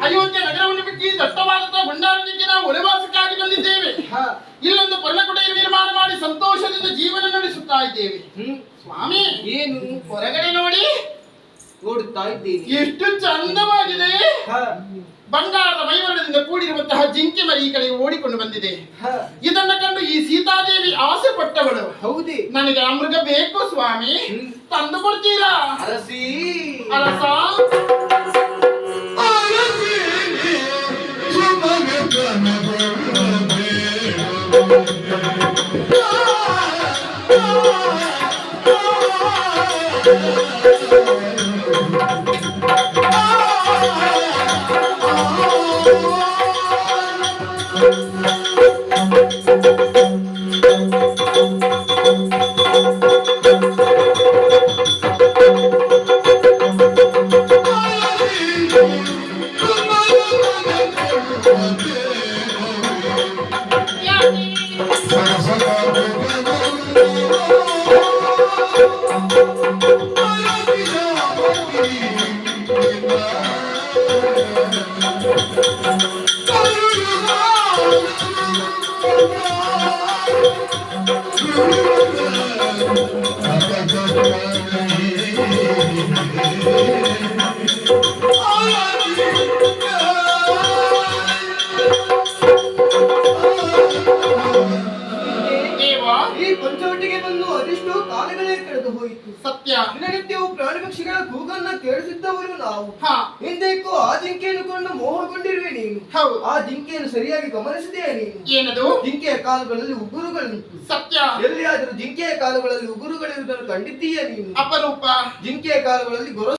ಅಯೋಧ್ಯೆ ನಗರವನ್ನು ಬಿಟ್ಟು ದಟ್ಟವಾದಂತಹ ಭಂಡಾರಕ್ಕೆ ನಾವು ಒಲೆವಾಸಕ್ಕಾಗಿ ಬಂದಿದ್ದೇವೆ. ಇಲ್ಲೊಂದು ಪರ್ಣಕುಟೀರ ನಿರ್ಮಾಣ ಮಾಡಿ ಸಂತೋಷದಿಂದ ಜೀವನ ನಡೆಸುತ್ತಾ ಇದ್ದೇವೆ. ಸ್ವಾಮಿ, ಏನು ಹೊರಗಡೆ ನೋಡಿ, ನೋಡುತ್ತಾ ಇದ್ದೀನಿ. ಎಷ್ಟು ಚಂದವಾಗಿದೆ. ಬಂಗಾರದ ಮೈವರಣದಿಂದ ಕೂಡಿರುವಂತಹ ಜಿಂಕೆ ಮರಿ ಈ ಕಡೆಗೆ ಓಡಿಕೊಂಡು ಬಂದಿದೆ. ಇದನ್ನ ಕಂಡು ಈ ಸೀತಾದೇವಿ ಆಸೆ ಪಟ್ಟವಳು. ಹೌದೇ? ನನಗೆ ಆ ಮೃಗ ಬೇಕು ಸ್ವಾಮಿ, ತಂದು ಕೊಡ್ತೀರಾ? ಅರಸಿ ಅರಸ ಈ ಪಂಚವಟಿಗೆ ಬಂದು ಅದೆಷ್ಟೋ ಕಾಲಗಳೇ ಕಳೆದು ಹೋಯಿತು. ಸತ್ಯ. ದಿನನಿತ್ಯವೂ ಪ್ರಾಣಿ ಪಕ್ಷಿಗಳ ಕೂಗನ್ನ ಕೇಳಿಸಿದ್ದವರು ನಾವು. ಹಿಂದೆಕ್ಕೂ ಆ ಜಿಂಕೆಯನ್ನು ಕೊಂಡು ಮೋಹಗೊಂಡಿರುವೆ ನೀನು. ಆ ಜಿಂಕೆಯನ್ನು ಸರಿಯಾಗಿ ಗಮನಿಸಿದೆಯಾ ನೀನು? ಏನದು? ಜಿಂಕೆಯ ಕಾಲುಗಳಲ್ಲಿ ಉಗುರುಗಳುಂಟು. ಸತ್ಯ. ಎಲ್ಲಿಯಾದರೂ ಜಿಂಕೆಯ ಕಾಲುಗಳಲ್ಲಿ ಉಗುರುಗಳಿರುವುದನ್ನು ಕಂಡಿದ್ದೀಯಾ ನೀನು? ಅಪರೂಪ. ಜಿಂಕೆಯ ಕಾಲುಗಳಲ್ಲಿ ಗೊರಸು